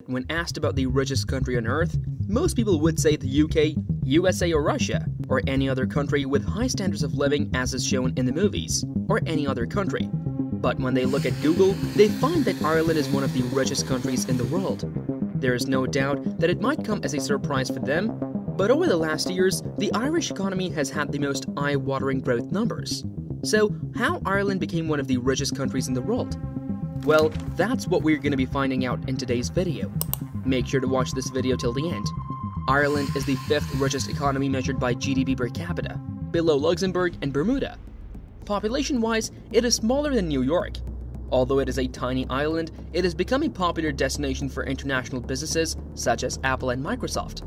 When asked about the richest country on earth, most people would say the UK, USA or Russia, or any other country with high standards of living as is shown in the movies, or any other country. But when they look at Google, they find that Ireland is one of the richest countries in the world. There is no doubt that it might come as a surprise for them, but over the last years, the Irish economy has had the most eye-watering growth numbers. So, how Ireland became one of the richest countries in the world? Well, that's what we're going to be finding out in today's video. Make sure to watch this video till the end. Ireland is the 5th richest economy measured by GDP per capita, below Luxembourg and Bermuda. Population-wise, it is smaller than New York. Although it is a tiny island, it has become a popular destination for international businesses such as Apple and Microsoft.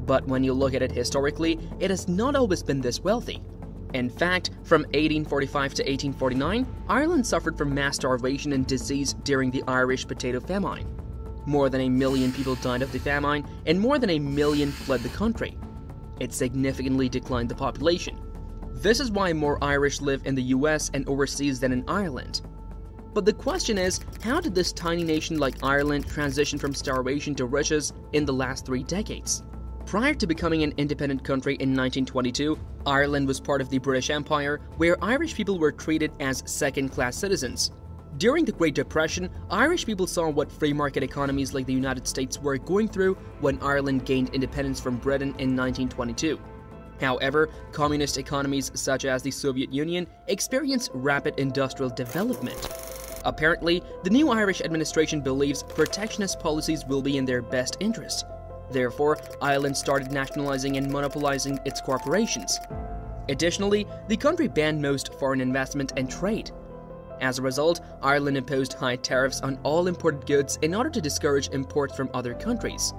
But when you look at it historically, it has not always been this wealthy. In fact, from 1845 to 1849, Ireland suffered from mass starvation and disease during the Irish potato famine. More than 1 million people died of the famine, and more than 1 million fled the country. It significantly declined the population. This is why more Irish live in the US and overseas than in Ireland. But the question is, how did this tiny nation like Ireland transition from starvation to riches in the last 3 decades? Prior to becoming an independent country in 1922, Ireland was part of the British Empire, where Irish people were treated as second-class citizens. During the Great Depression, Irish people saw what free market economies like the United States were going through when Ireland gained independence from Britain in 1922. However, communist economies such as the Soviet Union experienced rapid industrial development. Apparently, the new Irish administration believes protectionist policies will be in their best interest. Therefore, Ireland started nationalizing and monopolizing its corporations. Additionally, the country banned most foreign investment and trade. As a result, Ireland imposed high tariffs on all imported goods in order to discourage imports from other countries.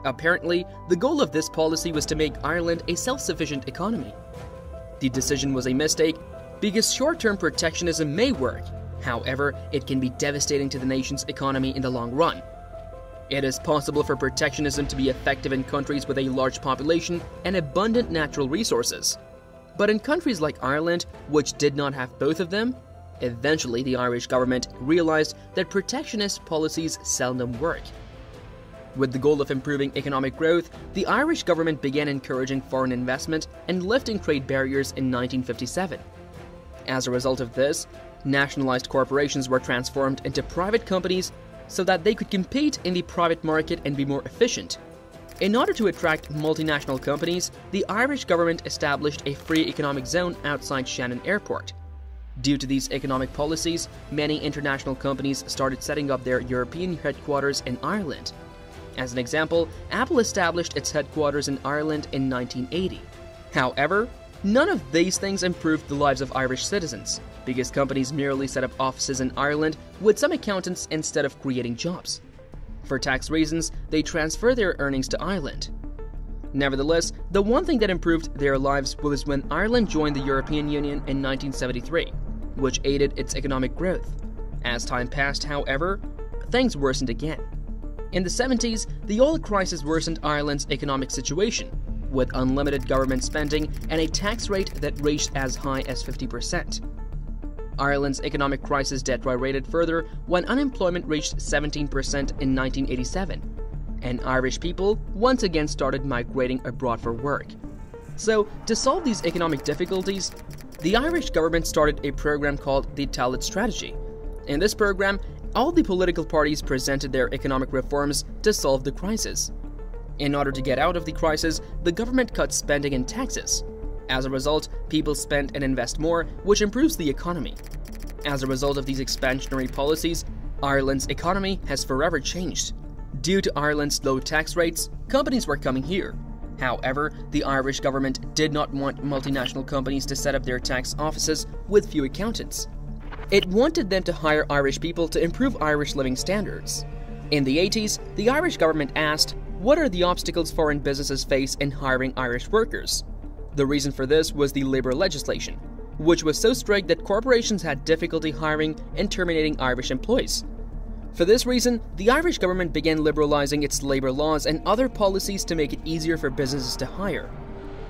Apparently, the goal of this policy was to make Ireland a self-sufficient economy. The decision was a mistake because short-term protectionism may work. However, it can be devastating to the nation's economy in the long run. It is possible for protectionism to be effective in countries with a large population and abundant natural resources. But in countries like Ireland, which did not have both of them, eventually the Irish government realized that protectionist policies seldom work. With the goal of improving economic growth, the Irish government began encouraging foreign investment and lifting trade barriers in 1957. As a result of this, nationalized corporations were transformed into private companies so that they could compete in the private market and be more efficient. In order to attract multinational companies, the Irish government established a free economic zone outside Shannon Airport. Due to these economic policies, many international companies started setting up their European headquarters in Ireland. As an example, Apple established its headquarters in Ireland in 1980. However, none of these things improved the lives of Irish citizens, because companies merely set up offices in Ireland with some accountants instead of creating jobs. For tax reasons, they transfer their earnings to Ireland. Nevertheless, the one thing that improved their lives was when Ireland joined the European Union in 1973, which aided its economic growth. As time passed, however, things worsened again. In the 70s, the oil crisis worsened Ireland's economic situation, with unlimited government spending and a tax rate that reached as high as 50%. Ireland's economic crisis deteriorated further when unemployment reached 17% in 1987, and Irish people once again started migrating abroad for work. So, to solve these economic difficulties, the Irish government started a program called the Talit Strategy. In this program, all the political parties presented their economic reforms to solve the crisis. In order to get out of the crisis, the government cut spending and taxes. As a result, people spend and invest more, which improves the economy. As a result of these expansionary policies, Ireland's economy has forever changed. Due to Ireland's low tax rates, companies were coming here. However, the Irish government did not want multinational companies to set up their tax offices with few accountants. It wanted them to hire Irish people to improve Irish living standards. In the 80s, the Irish government asked, what are the obstacles foreign businesses face in hiring Irish workers? The reason for this was the labor legislation, which was so strict that corporations had difficulty hiring and terminating Irish employees. For this reason, the Irish government began liberalizing its labor laws and other policies to make it easier for businesses to hire.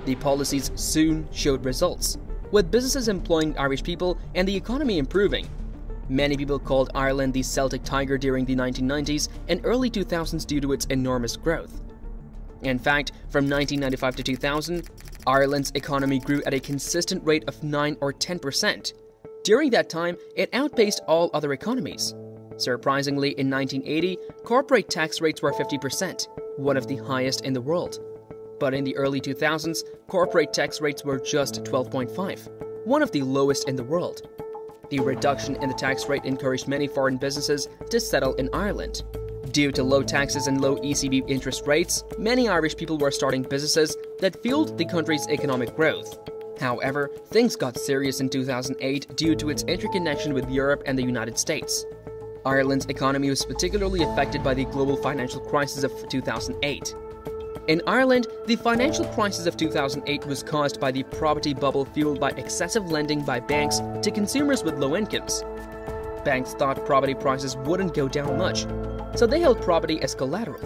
The policies soon showed results, with businesses employing Irish people and the economy improving. Many people called Ireland the Celtic Tiger during the 1990s and early 2000s due to its enormous growth. In fact, from 1995 to 2000, Ireland's economy grew at a consistent rate of 9 or 10%. During that time, it outpaced all other economies. Surprisingly, in 1980, corporate tax rates were 50%, one of the highest in the world. But in the early 2000s, corporate tax rates were just 12.5%, one of the lowest in the world. The reduction in the tax rate encouraged many foreign businesses to settle in Ireland. Due to low taxes and low ECB interest rates, many Irish people were starting businesses that fueled the country's economic growth. However, things got serious in 2008 due to its interconnection with Europe and the United States. Ireland's economy was particularly affected by the global financial crisis of 2008. In Ireland, the financial crisis of 2008 was caused by the property bubble fueled by excessive lending by banks to consumers with low incomes. Banks thought property prices wouldn't go down much, so they held property as collateral.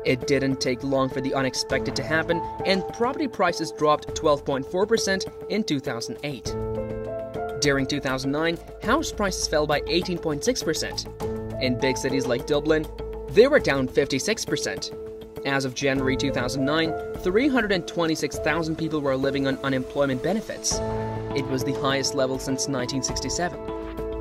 It didn't take long for the unexpected to happen, and property prices dropped 12.4% in 2008. During 2009, house prices fell by 18.6%. In big cities like Dublin, they were down 56%. As of January 2009, 326,000 people were living on unemployment benefits. It was the highest level since 1967.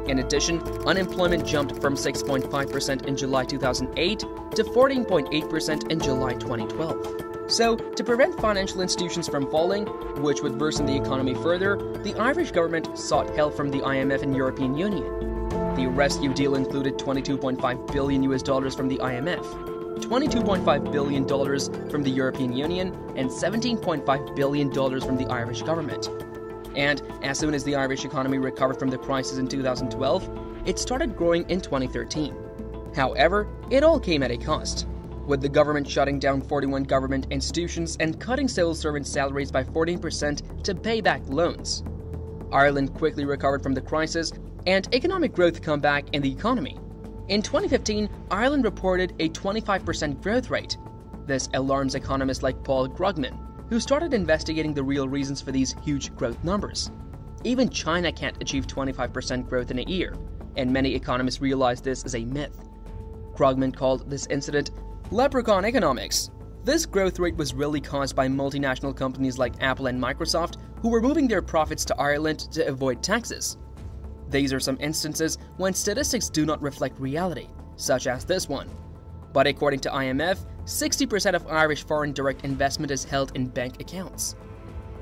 In addition, unemployment jumped from 6.5% in July 2008 to 14.8% in July 2012. So, to prevent financial institutions from falling, which would worsen the economy further, the Irish government sought help from the IMF and European Union. The rescue deal included $22.5 billion from the IMF, $22.5 billion from the European Union, and $17.5 billion from the Irish government. And as soon as the Irish economy recovered from the crisis in 2012, it started growing in 2013. However, it all came at a cost, with the government shutting down 41 government institutions and cutting civil servant salaries by 14% to pay back loans. Ireland quickly recovered from the crisis, and economic growth came back in the economy. In 2015, Ireland reported a 25% growth rate. This alarms economists like Paul Krugman, who started investigating the real reasons for these huge growth numbers. Even China can't achieve 25% growth in a year, and many economists realize this is a myth. Krugman called this incident Leprechaun Economics. This growth rate was really caused by multinational companies like Apple and Microsoft, who were moving their profits to Ireland to avoid taxes. These are some instances when statistics do not reflect reality, such as this one. But according to IMF, 60% of Irish foreign direct investment is held in bank accounts.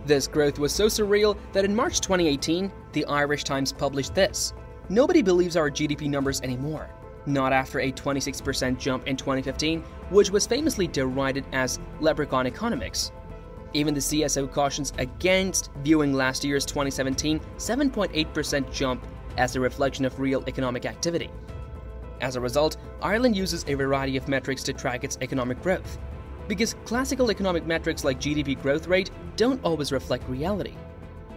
This growth was so surreal that in March 2018, the Irish Times published this: "Nobody believes our GDP numbers anymore. Not after a 26% jump in 2015, which was famously derided as Leprechaun Economics. Even the CSO cautions against viewing last year's 2017 7.8% jump as a reflection of real economic activity." As a result, Ireland uses a variety of metrics to track its economic growth, because classical economic metrics like GDP growth rate don't always reflect reality.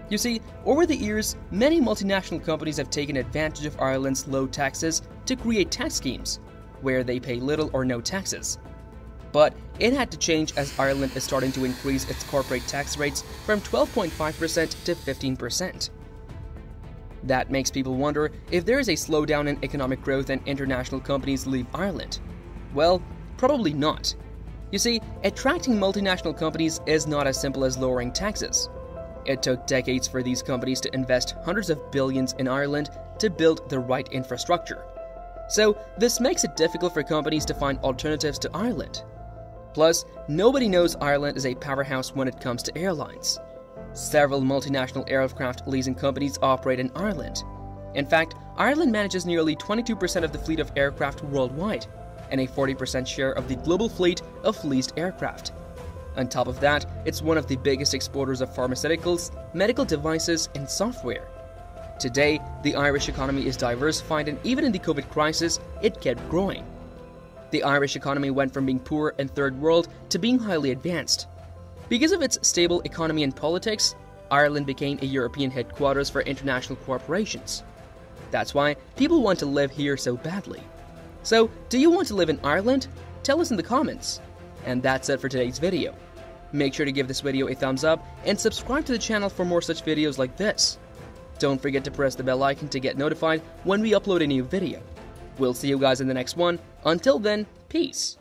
You see, over the years, many multinational companies have taken advantage of Ireland's low taxes to create tax schemes, where they pay little or no taxes. But it had to change as Ireland is starting to increase its corporate tax rates from 12.5% to 15%. That makes people wonder if there is a slowdown in economic growth and international companies leave Ireland. Well, probably not. You see, attracting multinational companies is not as simple as lowering taxes. It took decades for these companies to invest hundreds of billions in Ireland to build the right infrastructure. So, this makes it difficult for companies to find alternatives to Ireland. Plus, nobody knows Ireland is a powerhouse when it comes to airlines. Several multinational aircraft leasing companies operate in Ireland. In fact, Ireland manages nearly 22% of the fleet of aircraft worldwide, and a 40% share of the global fleet of leased aircraft. On top of that, it's one of the biggest exporters of pharmaceuticals, medical devices, and software. Today, the Irish economy is diversified, and even in the COVID crisis, it kept growing. The Irish economy went from being poor and third world to being highly advanced. Because of its stable economy and politics, Ireland became a European headquarters for international corporations. That's why people want to live here so badly. So, do you want to live in Ireland? Tell us in the comments. And that's it for today's video. Make sure to give this video a thumbs up and subscribe to the channel for more such videos like this. Don't forget to press the bell icon to get notified when we upload a new video. We'll see you guys in the next one. Until then, peace.